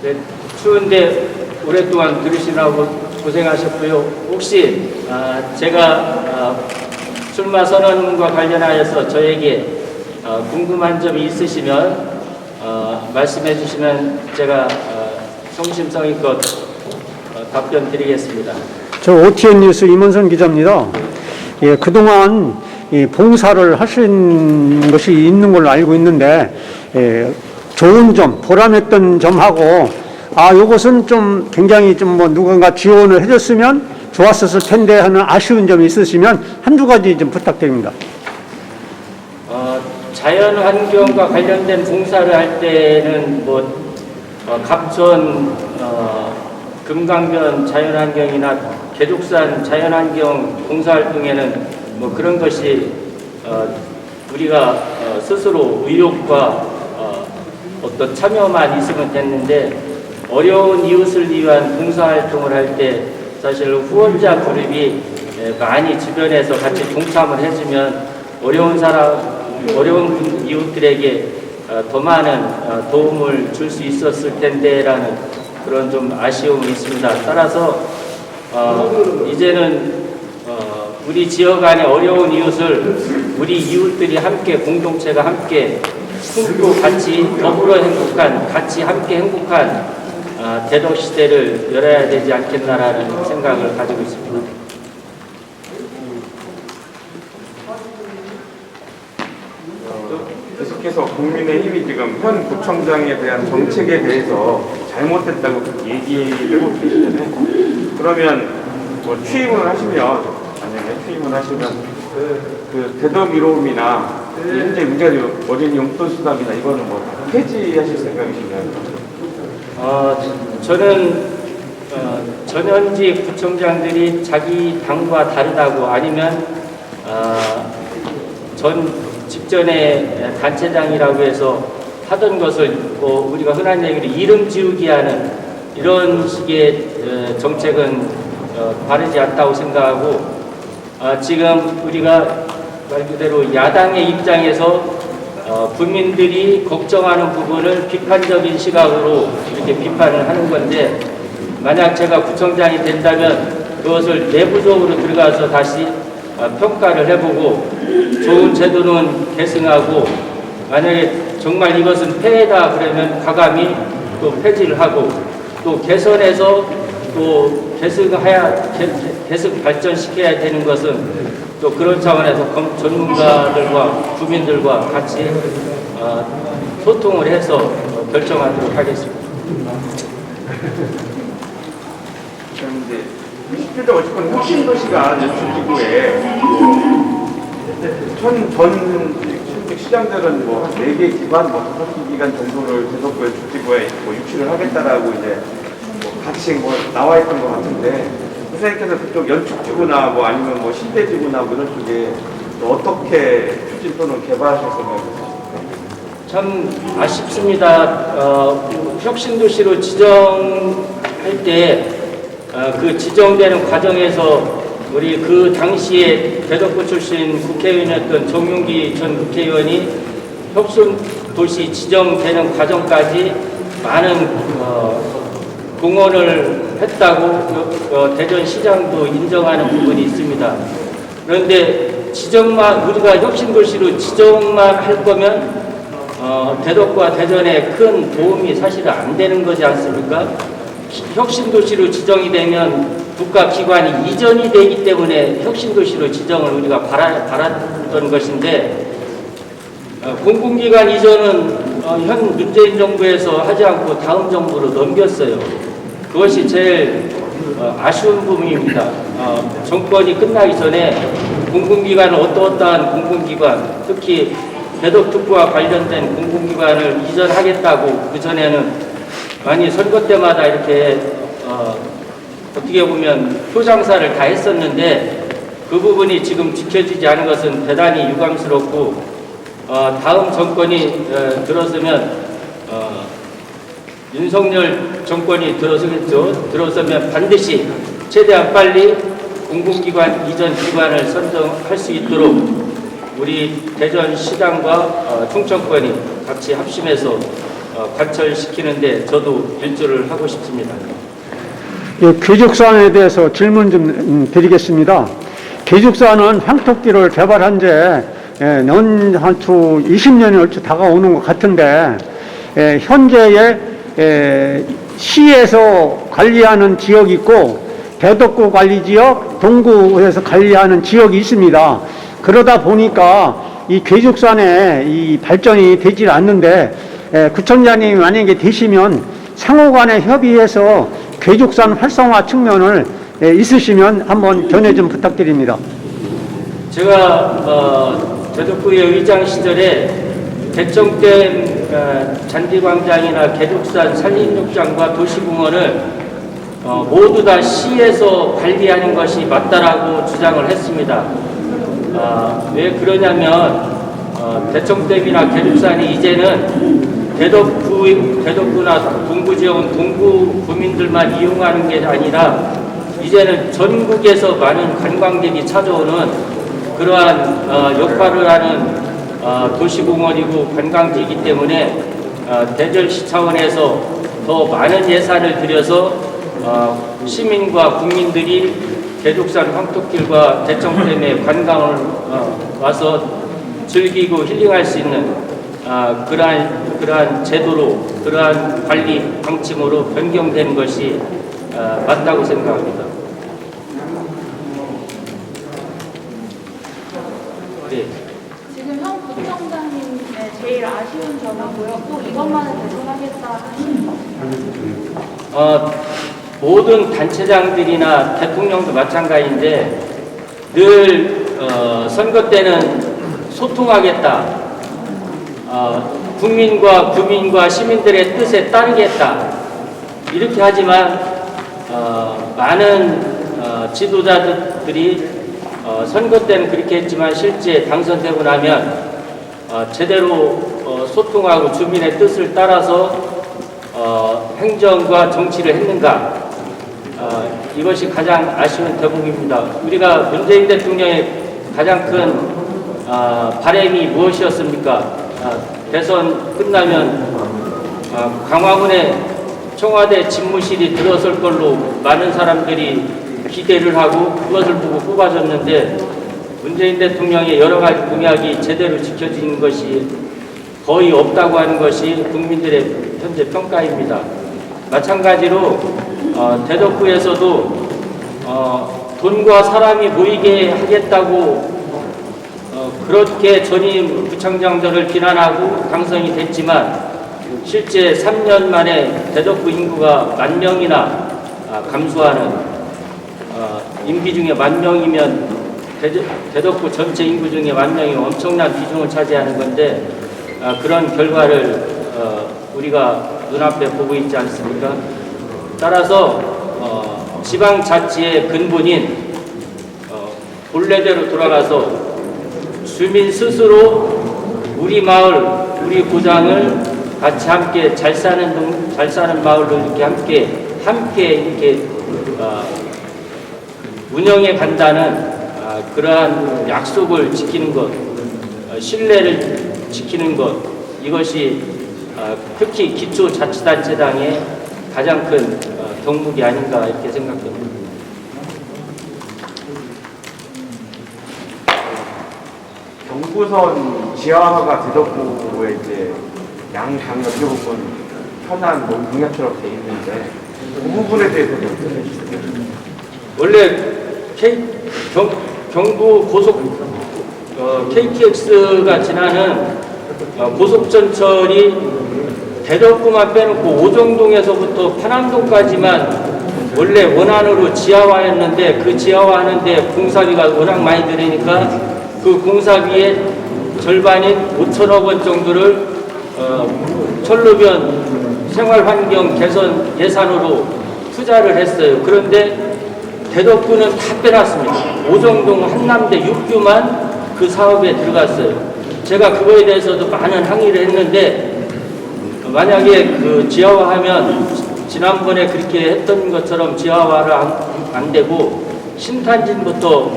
네, 추운데 오랫동안 들으시느라고 고생하셨고요. 혹시 제가 출마 선언과 관련하여서 저에게 궁금한 점이 있으시면 말씀해 주시면 제가 성심성의껏 답변 드리겠습니다. 저 OTN 뉴스 임원선 기자입니다. 예, 그동안 이 봉사를 하신 것이 있는 걸로 알고 있는데, 좋은 점, 보람했던 점하고, 요것은 좀 굉장히 좀 누군가 지원을 해줬으면 좋았었을 텐데 하는 아쉬운 점이 있으시면 한두 가지 좀 부탁드립니다. 자연환경과 관련된 봉사를 할 때는 갑천 금강변 자연환경이나 계족산 자연환경 봉사활동에는 그런 것이 우리가 스스로 의욕과 어떤 참여만 있으면 됐는데, 어려운 이웃을 위한 봉사활동을 할 때 사실 후원자 그룹이 많이 주변에서 같이 동참을 해주면 어려운 이웃들에게 더 많은 도움을 줄 수 있었을 텐데라는 그런 좀 아쉬움이 있습니다. 따라서 이제는 우리 지역 안의 어려운 이웃을 우리 이웃들이 함께, 공동체가 함께 품고 같이 더불어 행복한, 같이 함께 행복한 대덕 시대를 열어야 되지 않겠나라는 생각을 가지고 있습니다. 계속해서 국민의힘이 지금 현 구청장에 대한 정책에 대해서 잘못됐다고 얘기를 계시잖아요. 그러면 취임을 하시면, 만약에 취임을 하시면 그 대덕 1호음이나 현재 문제가 어린이 용돈수당이나 이거는 폐지하실 생각이신가요? 저는 전현직 구청장들이 자기 당과 다르다고, 아니면 직전에 단체장이라고 해서 하던 것을 우리가 흔한 얘기로 이름 지우기 하는 이런 식의 정책은 바르지 않다고 생각하고, 지금 우리가 말 그대로 야당의 입장에서 국민들이 걱정하는 부분을 비판적인 시각으로 이렇게 비판을 하는 건데, 만약 제가 구청장이 된다면 그것을 내부적으로 들어가서 다시 평가를 해보고 좋은 제도는 계승하고, 만약에 정말 이것은 폐해다 그러면 과감히 또 폐지를 하고, 또 개선해서 또 계속 발전시켜야 되는 것은 또 그런 차원에서 전문가들과 국민들과 같이 소통을 해서 결정하도록 하겠습니다. 그런데 20대도 어쨌든 혁신도시가 주지구에 전 시장들은 한 4개 기관, 5기관 정도를 대덕구의 주지구에 유치를 하겠다라고 이제 같이 나와 있던 것 같은데, 선생님께서 그쪽 연축지구나 아니면 신대지구나 이런 쪽에 어떻게 추진 또는 개발하실 생각이세요? 참 아쉽습니다. 혁신도시로 지정할 때 그 지정되는 과정에서 우리 그 당시에 대덕구 출신 국회의원이었던 정윤기 전 국회의원이 혁신도시 지정되는 과정까지 많은 공헌을 했다고 대전시장도 인정하는 부분이 있습니다. 그런데 우리가 혁신도시로 지정만 할 거면 대덕구와 대전에 큰 도움이 사실은 안 되는 거지 않습니까? 혁신도시로 지정이 되면 국가기관이 이전이 되기 때문에 혁신도시로 지정을 우리가 바랐던 것인데, 공공기관 이전은 현 문재인 정부에서 하지 않고 다음 정부로 넘겼어요. 그것이 제일 아쉬운 부분입니다. 정권이 끝나기 전에 공공기관을 어떠한 공공기관, 특히 대덕특구와 관련된 공공기관을 이전하겠다고 그전에는 많이 선거 때마다 이렇게 어떻게 보면 표장사를 다 했었는데, 그 부분이 지금 지켜지지 않은 것은 대단히 유감스럽고, 다음 정권이 들어서면 윤석열 정권이 들어서면 반드시 최대한 빨리 공공기관 이전 기관을 선정할 수 있도록 우리 대전시장과 충청권이 같이 합심해서 관철시키는데 저도 일조를 하고 싶습니다. 계죽산에 대해서 질문 좀 드리겠습니다. 계죽산은 황토길을 개발한 지 연한추 20년이 얼추 다가오는 것 같은데 현재의 시에서 관리하는 지역이 있고 대덕구 관리지역, 동구에서 관리하는 지역이 있습니다. 그러다 보니까 이 계죽산에 이 발전이 되질 않는데 구청장님이 만약에 되시면 상호간에 협의해서 계죽산 활성화 측면을 있으시면 한번 전해 좀 부탁드립니다. 제가 대덕구의 의장 시절에 대청댐 잔디광장이나 계죽산 산림욕장과 도시공원을 모두 다 시에서 관리하는 것이 맞다라고 주장을 했습니다. 왜 그러냐면 대청댐이나 계죽산이 이제는 대덕구나 동구 지역은 동구 구민들만 이용하는 게 아니라 이제는 전국에서 많은 관광객이 찾아오는 그러한 역할을 하는 도시공원이고 관광지이기 때문에 대전시 차원에서 더 많은 예산을 들여서 시민과 국민들이 계죽산 황토길과 대청댐에 관광을 와서 즐기고 힐링할 수 있는 그러한 제도로, 그러한 관리 방침으로 변경되는 것이 맞다고 생각합니다. 네. 지금 현 부총장님의 제일 아쉬운 점이고요. 꼭 이것만은 개선하겠다 하시는 거. 모든 단체장들이나 대통령도 마찬가지인데 늘 선거 때는 소통하겠다. 국민과 구민과 시민들의 뜻에 따르겠다. 이렇게 하지만 많은 지도자들이 선거 때는 그렇게 했지만 실제 당선되고 나면 제대로 소통하고 주민의 뜻을 따라서 행정과 정치를 했는가? 이것이 가장 아쉬운 대목입니다. 우리가 문재인 대통령의 가장 큰 바람이 무엇이었습니까? 대선 끝나면 강화문에 청와대 집무실이 들어설 걸로 많은 사람들이 기대를 하고 그것을 보고 뽑아줬는데 문재인 대통령의 여러 가지 공약이 제대로 지켜지는 것이 거의 없다고 하는 것이 국민들의 현재 평가입니다. 마찬가지로 대덕구에서도 돈과 사람이 모이게 하겠다고 그렇게 전임 구청장들을 비난하고 당선이 됐지만 실제 3년 만에 대덕구 인구가 10,000명이나 감소하는 임기 중에 10,000명이면 대덕구 전체 인구 중에 10,000명이 엄청난 비중을 차지하는 건데 그런 결과를 우리가 눈앞에 보고 있지 않습니까? 따라서 지방자치의 근본인 본래대로 돌아가서 주민 스스로 우리 마을, 우리 고장을 같이 함께 잘 사는 마을로 이렇게 함께 이렇게 운영해 간다는 그러한 약속을 지키는 것, 신뢰를 지키는 것, 이것이 특히 기초자치단체장의 가장 큰 덕목이 아닌가 이렇게 생각됩니다. 경부선 지하화가 대덕구에 이제 양강 어떻게 보면 편한 공약처럼 돼 있는데 그 부분에 대해서 좀 어떻게 해주세요? 원래 경부 고속 KTX가 지나는 고속전철이 대덕구만 빼놓고 오정동에서부터 파남동까지만 원래 원안으로 지하화였는데 그 지하화하는데 공사비가 워낙 많이 들으니까 그 공사비의 절반인 5천억 원 정도를 철로변 생활환경 개선 예산으로 투자를 했어요. 그런데 대덕구는 다 빼놨습니다. 오정동 한남대 6규만 그 사업에 들어갔어요. 제가 그거에 대해서도 많은 항의를 했는데 만약에 그 지하화하면 지난번에 그렇게 했던 것처럼 지하화를 안 되고 신탄진부터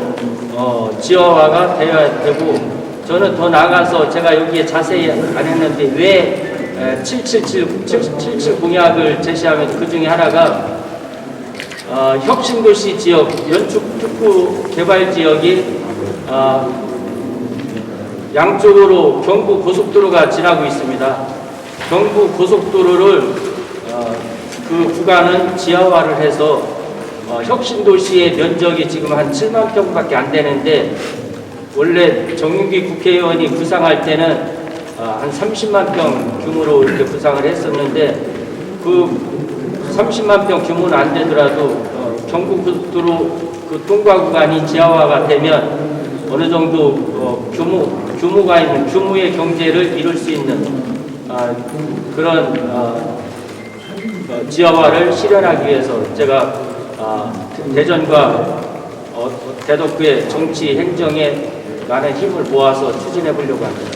지하화가 되어야 되고 저는 더 나아가서 제가 여기에 자세히 안 했는데 왜 777 공약을 제시하면서 그 중에 하나가 혁신도시 지역 연축 특구 개발 지역이 양쪽으로 경부 고속도로가 지나고 있습니다. 경부 고속도로를 그 구간은 지하화를 해서 혁신도시의 면적이 지금 한 7만 평밖에 안 되는데 원래 정윤기 국회의원이 구상할 때는 한 30만 평 규모로 이렇게 구상을 했었는데 그 30만 평 규모는 안 되더라도 경부고속도로 그 통과 구간이 지하화가 되면 어느 정도 규모가 있는 규모의 경제를 이룰 수 있는 그런 지하화를 실현하기 위해서 제가 대전과 대덕구의 정치 행정에 많은 힘을 모아서 추진해 보려고 합니다.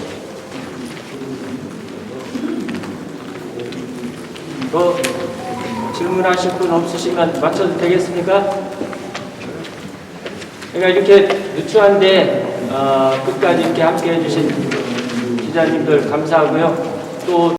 더 질문하실 분 없으시면 맞춰도 되겠습니까? 그러니까 이렇게 누추한데 끝까지 이렇게 함께 해주신 기자님들 감사하고요. 또